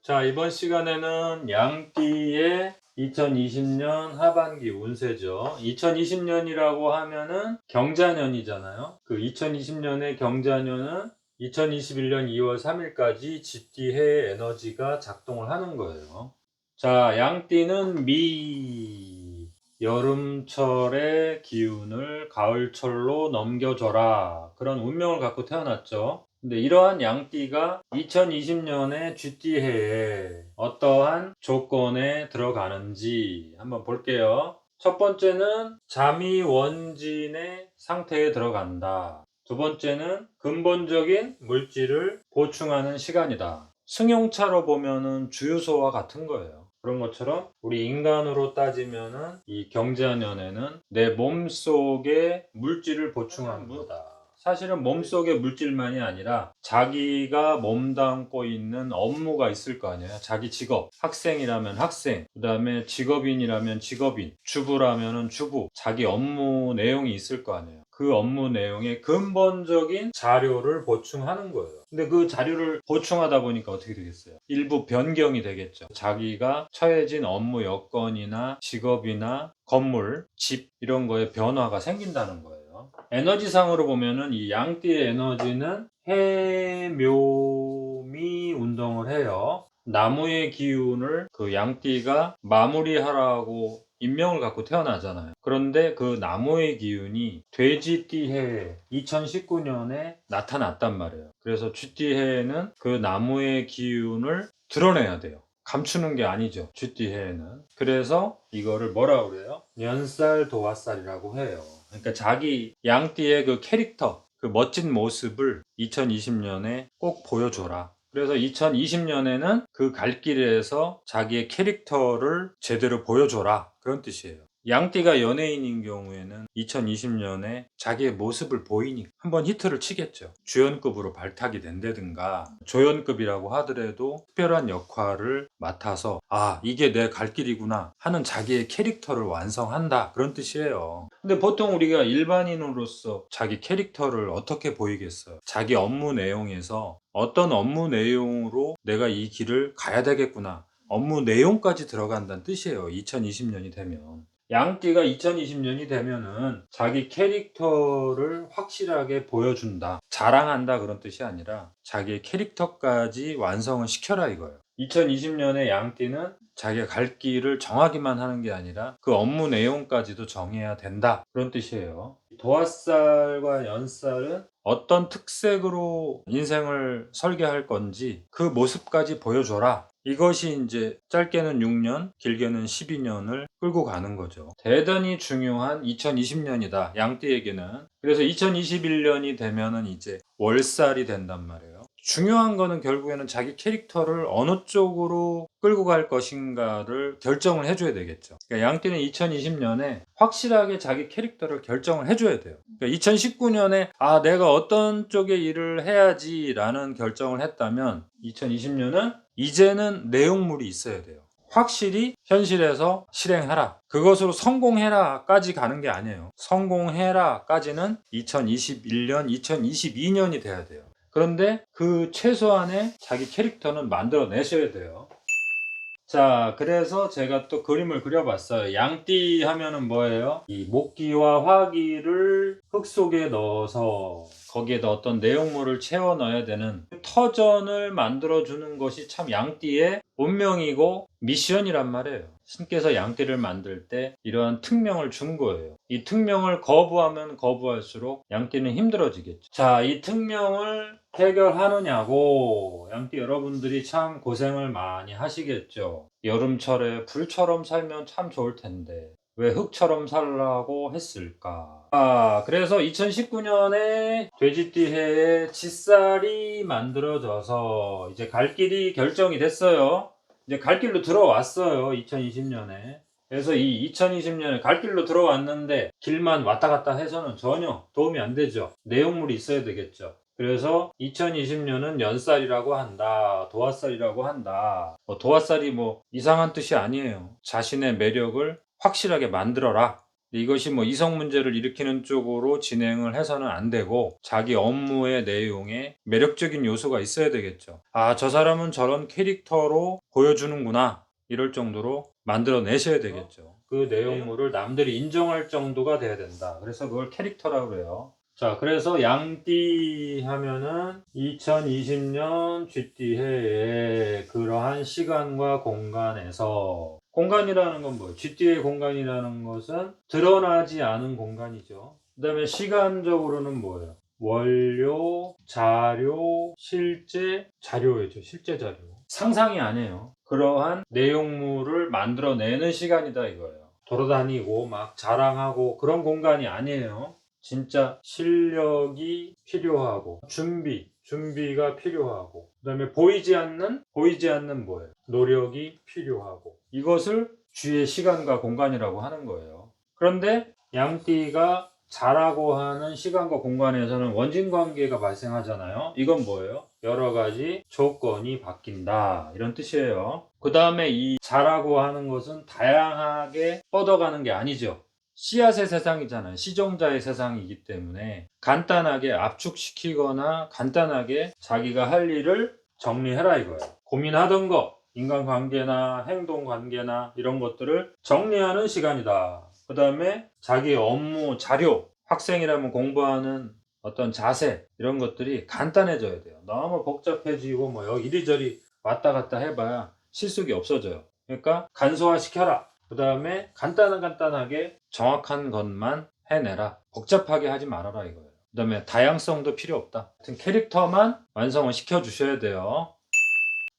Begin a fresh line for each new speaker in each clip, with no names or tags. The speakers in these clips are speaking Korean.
자, 이번 시간에는 양띠의 2020년 하반기 운세죠. 2020년이라고 하면은 경자년이잖아요. 그 2020년의 경자년은 2021년 2월 3일까지 GT해 에너지가 작동을 하는 거예요. 자, 양띠는 여름철의 기운을 가을철로 넘겨줘라. 그런 운명을 갖고 태어났죠. 근데 이러한 양띠가 2020년에 GT해에 어떠한 조건에 들어가는지 한번 볼게요. 첫 번째는 자미원진의 상태에 들어간다. 두 번째는 근본적인 물질을 보충하는 시간이다. 승용차로 보면은 주유소와 같은 거예요. 그런 것처럼 우리 인간으로 따지면은 이 경자년에는 내 몸속에 물질을 보충하는 거다. 사실은 몸속의 물질만이 아니라 자기가 몸담고 있는 업무가 있을 거 아니에요. 자기 직업, 학생이라면 학생, 그 다음에 직업인이라면 직업인, 주부라면 주부, 자기 업무 내용이 있을 거 아니에요. 그 업무 내용의 근본적인 자료를 보충하는 거예요. 근데 그 자료를 보충하다 보니까 어떻게 되겠어요? 일부 변경이 되겠죠. 자기가 처해진 업무 여건이나 직업이나 건물, 집 이런 거에 변화가 생긴다는 거예요. 에너지상으로 보면은 이 양띠의 에너지는 해묘미 운동을 해요. 나무의 기운을 그 양띠가 마무리하라고 인명을 갖고 태어나잖아요. 그런데 그 나무의 기운이 돼지띠해 2019년에 나타났단 말이에요. 그래서 쥐띠해에는 그 나무의 기운을 드러내야 돼요. 감추는 게 아니죠. 쥐띠해에는. 그래서 이거를 뭐라 그래요? 연살 도화살이라고 해요. 그러니까 자기 양띠의 그 캐릭터, 그 멋진 모습을 2020년에 꼭 보여줘라. 그래서 2020년에는 그 갈 길에서 자기의 캐릭터를 제대로 보여줘라. 그런 뜻이에요. 양띠가 연예인인 경우에는 2020년에 자기의 모습을 보이니 한번 히트를 치겠죠. 주연급으로 발탁이 된다든가 조연급이라고 하더라도 특별한 역할을 맡아서 아, 이게 내 갈 길이구나 하는 자기의 캐릭터를 완성한다. 그런 뜻이에요. 근데 보통 우리가 일반인으로서 자기 캐릭터를 어떻게 보이겠어요? 자기 업무 내용에서 어떤 업무 내용으로 내가 이 길을 가야 되겠구나. 업무 내용까지 들어간다는 뜻이에요. 2020년이 되면. 양띠가 2020년이 되면은 자기 캐릭터를 확실하게 보여준다. 자랑한다 그런 뜻이 아니라 자기의 캐릭터까지 완성을 시켜라 이거예요. 2020년에 양띠는 자기가 갈 길을 정하기만 하는 게 아니라 그 업무 내용까지도 정해야 된다. 그런 뜻이에요. 도화살과 연살은 어떤 특색으로 인생을 설계할 건지 그 모습까지 보여줘라. 이것이 이제 짧게는 6년, 길게는 12년을 끌고 가는 거죠. 대단히 중요한 2020년이다. 양띠에게는. 그래서 2021년이 되면은 이제 월살이 된단 말이에요. 중요한 거는 결국에는 자기 캐릭터를 어느 쪽으로 끌고 갈 것인가를 결정을 해줘야 되겠죠. 그러니까 양띠는 2020년에 확실하게 자기 캐릭터를 결정을 해줘야 돼요. 그러니까 2019년에 아, 내가 어떤 쪽의 일을 해야지 라는 결정을 했다면 2020년은 이제는 내용물이 있어야 돼요. 확실히 현실에서 실행하라. 그것으로 성공해라까지 가는 게 아니에요. 성공해라까지는 2021년, 2022년이 돼야 돼요. 그런데 그 최소한의 자기 캐릭터는 만들어내셔야 돼요. 자, 그래서 제가 또 그림을 그려봤어요. 양띠 하면은 뭐예요? 이 목기와 화기를 흙 속에 넣어서 거기에다 어떤 내용물을 채워 넣어야 되는 터전을 만들어주는 것이 참 양띠의 운명이고 미션이란 말이에요. 신께서 양띠를 만들 때 이러한 특명을 준 거예요. 이 특명을 거부하면 거부할수록 양띠는 힘들어지겠죠. 자, 이 특명을 해결하느냐고 양띠 여러분들이 참 고생을 많이 하시겠죠. 여름철에 불처럼 살면 참 좋을 텐데 왜 흙처럼 살라고 했을까? 그래서 2019년에 돼지띠해에 칫살이 만들어져서 이제 갈 길이 결정이 됐어요. 이제 갈 길로 들어왔어요. 2020년에. 그래서 이 2020년에 갈 길로 들어왔는데 길만 왔다 갔다 해서는 전혀 도움이 안 되죠. 내용물이 있어야 되겠죠. 그래서 2020년은 연살이라고 한다. 도화살이라고 한다. 도화살이 뭐 이상한 뜻이 아니에요. 자신의 매력을 확실하게 만들어라. 이것이 뭐 이성 문제를 일으키는 쪽으로 진행을 해서는 안 되고 자기 업무의 내용에 매력적인 요소가 있어야 되겠죠. 아, 저 사람은 저런 캐릭터로 보여주는구나. 이럴 정도로 만들어내셔야 되겠죠. 그 내용물을 남들이 인정할 정도가 돼야 된다. 그래서 그걸 캐릭터라고 그래요. 자, 그래서 양띠 하면은 2020년 쥐띠 해에 그러한 시간과 공간에서, 공간이라는 건 뭐예요? 쥐띠의 공간이라는 것은 드러나지 않은 공간이죠. 그 다음에 시간적으로는 뭐예요? 원료, 자료, 실제 자료이죠. 실제 자료. 상상이 아니에요. 그러한 내용물을 만들어내는 시간이다 이거예요. 돌아다니고 막 자랑하고 그런 공간이 아니에요. 진짜 실력이 필요하고 준비가 필요하고, 그 다음에 보이지 않는 뭐예요? 노력이 필요하고, 이것을 쥐의 시간과 공간이라고 하는 거예요. 그런데 양띠가 자라고 하는 시간과 공간에서는 원진 관계가 발생하잖아요. 이건 뭐예요? 여러 가지 조건이 바뀐다 이런 뜻이에요. 그 다음에 이 자라고 하는 것은 다양하게 뻗어가는 게 아니죠. 씨앗의 세상이잖아요. 시종자의 세상이기 때문에 간단하게 압축시키거나 간단하게 자기가 할 일을 정리해라 이거예요. 고민하던 거, 인간관계나 행동관계나 이런 것들을 정리하는 시간이다. 그 다음에 자기 업무 자료, 학생이라면 공부하는 어떤 자세, 이런 것들이 간단해져야 돼요. 너무 복잡해지고 뭐 여기 이리저리 왔다 갔다 해봐야 실속이 없어져요. 그러니까 간소화시켜라. 그 다음에 간단하게 정확한 것만 해내라. 복잡하게 하지 말아라 이거예요. 그 다음에 다양성도 필요 없다. 같은 캐릭터만 완성을 시켜주셔야 돼요.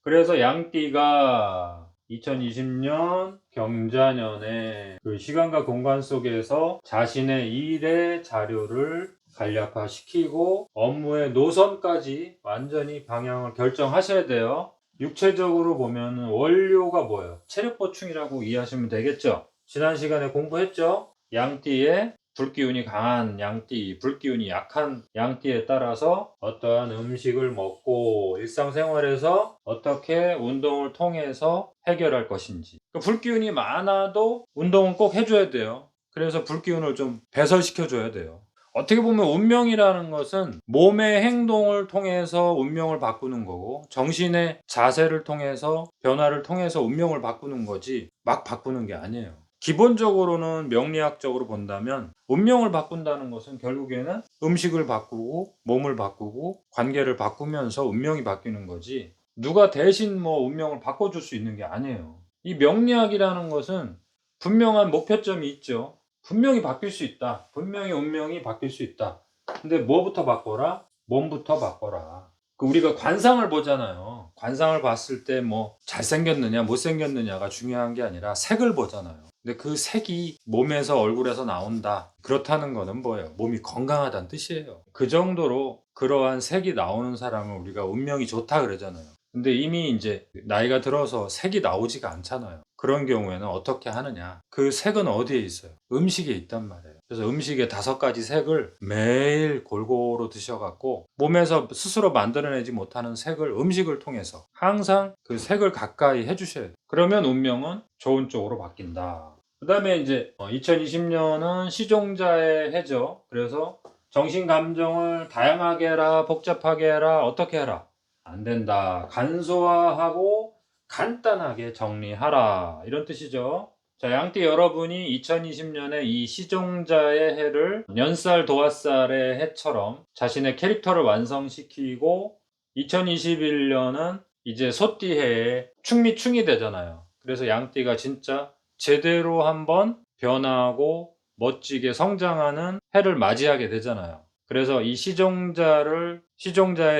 그래서 양띠가 2020년 경자년에 그 시간과 공간 속에서 자신의 일의 자료를 간략화시키고 업무의 노선까지 완전히 방향을 결정하셔야 돼요. 육체적으로 보면 원료가 뭐예요? 체력 보충이라고 이해하시면 되겠죠? 지난 시간에 공부했죠? 양띠의 불기운이 강한 양띠, 불기운이 약한 양띠에 따라서 어떠한 음식을 먹고 일상생활에서 어떻게 운동을 통해서 해결할 것인지. 불기운이 많아도 운동은 꼭 해줘야 돼요. 그래서 불기운을 좀 배설시켜줘야 돼요. 어떻게 보면 운명이라는 것은 몸의 행동을 통해서 운명을 바꾸는 거고, 정신의 자세를 통해서 변화를 통해서 운명을 바꾸는 거지 막 바꾸는 게 아니에요. 기본적으로는 명리학적으로 본다면 운명을 바꾼다는 것은 결국에는 음식을 바꾸고 몸을 바꾸고 관계를 바꾸면서 운명이 바뀌는 거지, 누가 대신 뭐 운명을 바꿔줄 수 있는 게 아니에요. 이 명리학이라는 것은 분명한 목표점이 있죠. 분명히 바뀔 수 있다. 분명히 운명이 바뀔 수 있다. 근데 뭐부터 바꿔라? 몸부터 바꿔라. 우리가 관상을 보잖아요. 관상을 봤을 때 뭐 잘생겼느냐 못생겼느냐가 중요한 게 아니라 색을 보잖아요. 근데 그 색이 몸에서 얼굴에서 나온다. 그렇다는 거는 뭐예요? 몸이 건강하다는 뜻이에요. 그 정도로 그러한 색이 나오는 사람은 우리가 운명이 좋다 그러잖아요. 근데 이미 이제 나이가 들어서 색이 나오지가 않잖아요. 그런 경우에는 어떻게 하느냐? 그 색은 어디에 있어요? 음식에 있단 말이에요. 그래서 음식의 5가지 색을 매일 골고루 드셔갖고 몸에서 스스로 만들어내지 못하는 색을 음식을 통해서 항상 그 색을 가까이 해주셔야 돼요. 그러면 운명은 좋은 쪽으로 바뀐다. 그 다음에 이제 2020년은 시종자의 해죠. 그래서 정신 감정을 다양하게 해라, 복잡하게 해라, 어떻게 해라? 안 된다. 간소화하고 간단하게 정리하라. 이런 뜻이죠. 자, 양띠 여러분이 2020년에 이 시종자의 해를 년살 도화살의 해처럼 자신의 캐릭터를 완성시키고, 2021년은 이제 소띠 해에 충이 되잖아요. 그래서 양띠가 진짜 제대로 한번 변하고 멋지게 성장하는 해를 맞이하게 되잖아요. 그래서 이 시종자의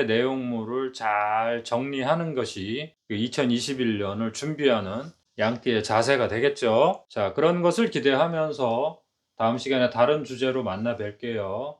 내용물을 잘 정리하는 것이 2021년을 준비하는 양띠의 자세가 되겠죠. 자, 그런 것을 기대하면서 다음 시간에 다른 주제로 만나 뵐게요.